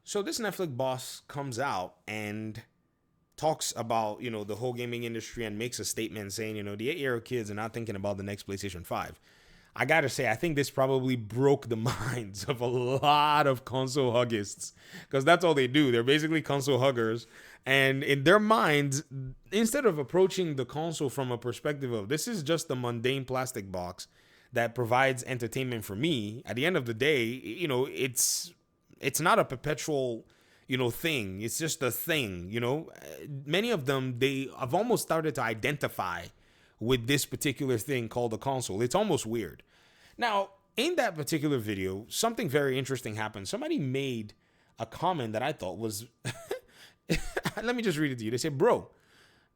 So this Netflix boss comes out and talks about, the whole gaming industry and makes a statement saying, the 8-year-old kids are not thinking about the next PlayStation 5. I gotta say, I think this probably broke the minds of a lot of console huggists because that's all they do. They're basically console huggers. And in their minds, instead of approaching the console from a perspective of this is just a mundane plastic box that provides entertainment for me, at the end of the day, it's not a perpetual thing. It's just a thing. Many of them, they have almost started to identify with this particular thing called a console. It's almost weird. Now, in that particular video, something very interesting happened. Somebody made a comment that I thought was let me just read it to you. They said, bro,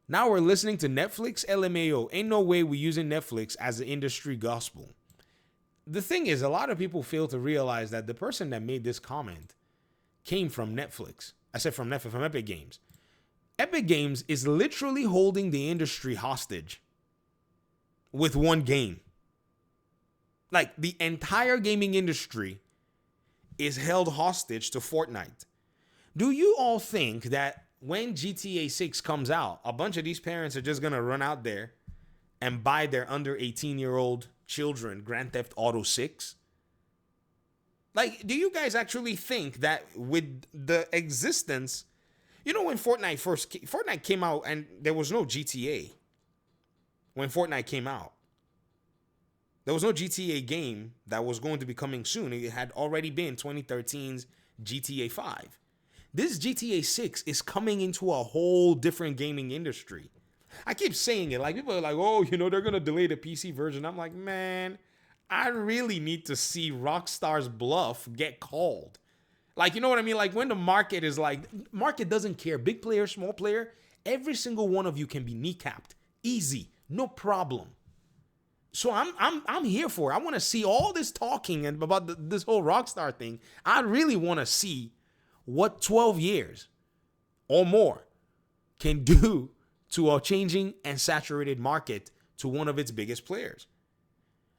now we're listening to Netflix LMAO. Ain't no way we using Netflix as the industry gospel. The thing is, a lot of people fail to realize that the person that made this comment came from Netflix. I said from Netflix, from Epic Games. Epic Games is literally holding the industry hostage with one game. Like, the entire gaming industry is held hostage to Fortnite. Do you all think that when GTA 6 comes out, a bunch of these parents are just going to run out there and buy their under 18-year-old children Grand Theft Auto 6? Like, do you guys actually think that with the existence, when Fortnite came out and there was no GTA when Fortnite came out. There was no GTA game that was going to be coming soon. It had already been 2013's GTA 5. This GTA 6 is coming into a whole different gaming industry. I keep saying it. Like, people are like, oh, they're going to delay the PC version. I'm like, man, I really need to see Rockstar's bluff get called. Like, you know what I mean? Like, when the market is like, market doesn't care. Big player, small player, every single one of you can be kneecapped. Easy. No problem. So I'm here for it. I want to see all this talking and about this whole Rockstar thing. I really want to see what 12 years or more can do to a changing and saturated market to one of its biggest players.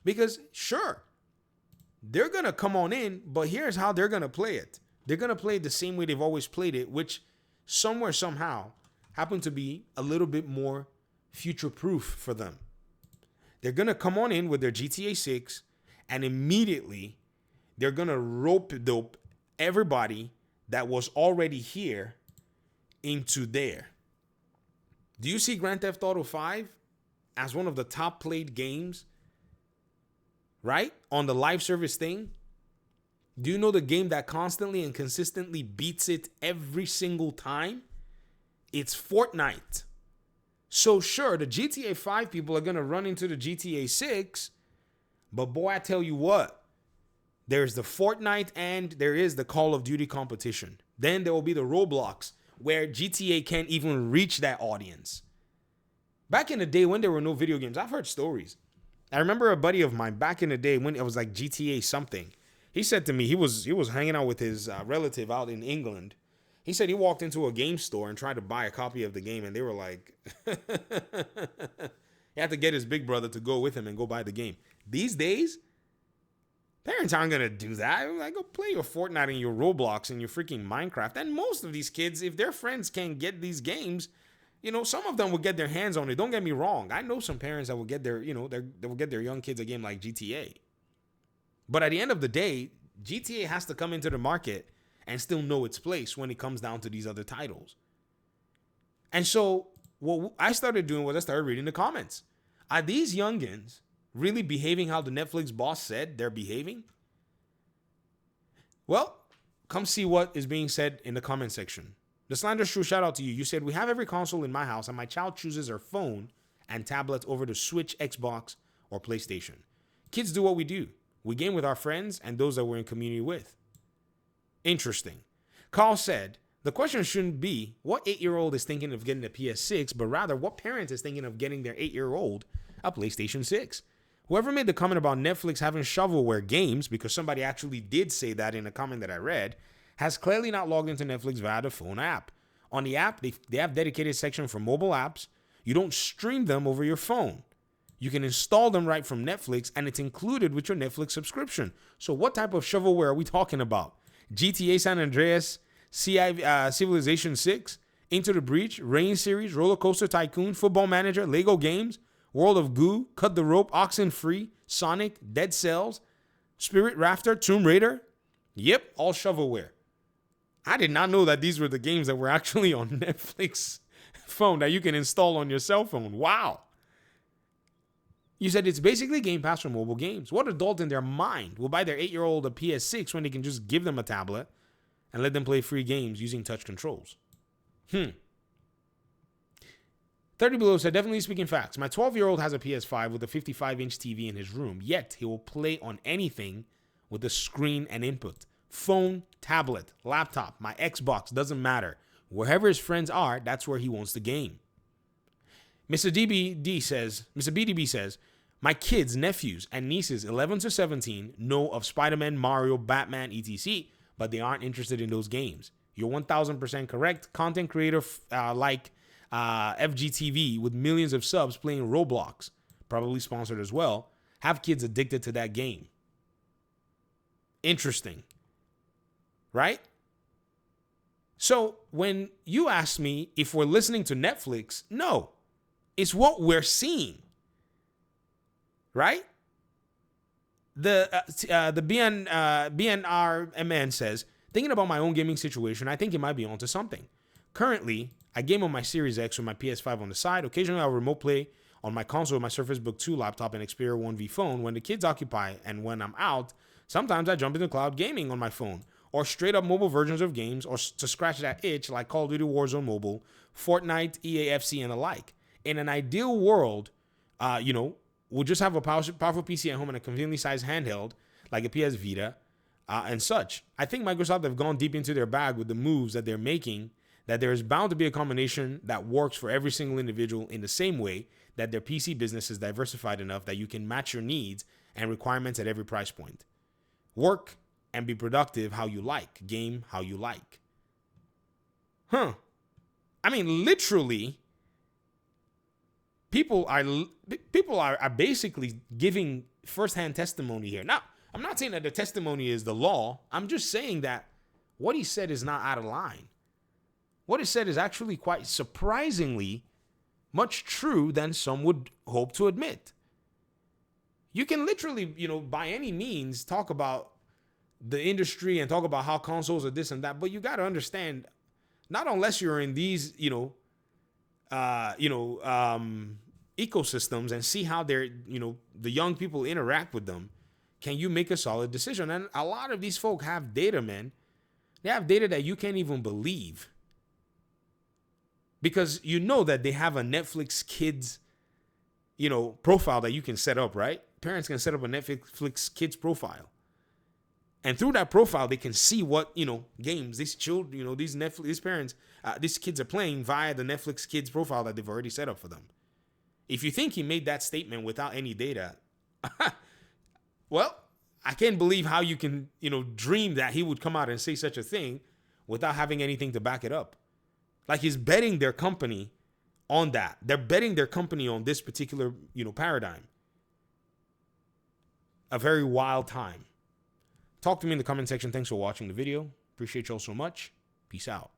Because sure, they're going to come on in, but here's how they're going to play it. They're going to play it the same way they've always played it, which somewhere, somehow, happen to be a little bit more future-proof for them. They're going to come on in with their GTA 6, and immediately they're going to rope-dope everybody that was already here into there. Do you see Grand Theft Auto 5 as one of the top played games, right, on the live service thing? Do you know the game that constantly and consistently beats it every single time? It's Fortnite. So sure, the GTA 5 people are going to run into the GTA 6, but boy, I tell you what, there's the Fortnite and there is the Call of Duty competition. Then there will be the Roblox, where GTA can't even reach that audience. Back in the day when there were no video games, I've heard stories. I remember a buddy of mine back in the day when it was like GTA something. He said to me, he was hanging out with his relative out in England. He said he walked into a game store and tried to buy a copy of the game, and they were like, he had to get his big brother to go with him and go buy the game. These days, parents aren't going to do that. Like, go play your Fortnite and your Roblox and your freaking Minecraft. And most of these kids, if their friends can't get these games, some of them will get their hands on it. Don't get me wrong. I know some parents that will get their, they will get their young kids a game like GTA. But at the end of the day, GTA has to come into the market and still know its place when it comes down to these other titles. And so what I started doing was I started reading the comments. Are these youngins really behaving how the Netflix boss said they're behaving? Well, come see what is being said in the comment section. The Slander's True, shout out to you. You said, we have every console in my house and my child chooses her phone and tablet over the Switch, Xbox, or PlayStation. Kids do what we do. We game with our friends and those that we're in community with. Interesting. Carl said, the question shouldn't be what 8-year-old is thinking of getting a PS6, but rather what parent is thinking of getting their 8-year-old a PlayStation 6. Whoever made the comment about Netflix having shovelware games, because somebody actually did say that in a comment that I read, has clearly not logged into Netflix via the phone app. On the app, they have dedicated section for mobile apps. You don't stream them over your phone. You can install them right from Netflix, and it's included with your Netflix subscription. So what type of shovelware are we talking about? GTA San Andreas, Civilization 6, Into the Breach, Rain Series, Roller Coaster Tycoon, Football Manager, Lego Games, World of Goo, Cut the Rope, Oxenfree, Sonic, Dead Cells, Spirit Rafter, Tomb Raider. Yep, all shovelware. I did not know that these were the games that were actually on Netflix phone that you can install on your cell phone. Wow. You said it's basically Game Pass for mobile games. What adult in their mind will buy their 8-year-old a PS6 when they can just give them a tablet and let them play free games using touch controls? 30 Below said, definitely speaking facts. My 12-year-old has a PS5 with a 55-inch TV in his room, yet he will play on anything with a screen and input. Phone, tablet, laptop, my Xbox, doesn't matter. Wherever his friends are, that's where he wants the game. Mr. BDB says, my kids, nephews, and nieces 11 to 17 know of Spider-Man, Mario, Batman, etc., but they aren't interested in those games. You're 1000% correct. Content creator like FGTV with millions of subs playing Roblox, probably sponsored as well, have kids addicted to that game. Interesting. Right? So when you ask me if we're listening to Netflix, no. It's what we're seeing. Right? The BNRMN says, thinking about my own gaming situation, I think it might be onto something. Currently, I game on my Series X with my PS5 on the side. Occasionally, I'll remote play on my console with my Surface Book 2 laptop and Xperia 1V phone when the kids occupy, and when I'm out, sometimes I jump into cloud gaming on my phone or straight up mobile versions of games or to scratch that itch like Call of Duty Warzone Mobile, Fortnite, EAFC, and the like. In an ideal world, we'll just have a powerful PC at home and a conveniently sized handheld like a PS Vita and such. I think Microsoft have gone deep into their bag with the moves that they're making, that there is bound to be a combination that works for every single individual in the same way that their PC business is diversified enough that you can match your needs and requirements at every price point. Work and be productive how you like. Game how you like. I mean, literally, people are basically giving firsthand testimony here. Now, I'm not saying that the testimony is the law. I'm just saying that what he said is not out of line. What he said is actually quite surprisingly much true than some would hope to admit. You can literally, by any means talk about the industry and talk about how consoles are this and that, but you got to understand, not unless you're in these, ecosystems and see how they're, the young people interact with them, can you make a solid decision? And a lot of these folk have data, man. They have data that you can't even believe. Because you know that they have a Netflix kids, profile that you can set up, right? Parents can set up a Netflix kids profile. And through that profile, they can see what, games these children, these parents, these kids are playing via the Netflix kids profile that they've already set up for them. If you think he made that statement without any data, well, I can't believe how you can, dream that he would come out and say such a thing without having anything to back it up. Like he's betting their company on that. They're betting their company on this particular, paradigm. A very wild time. Talk to me in the comment section. Thanks for watching the video. Appreciate y'all so much. Peace out.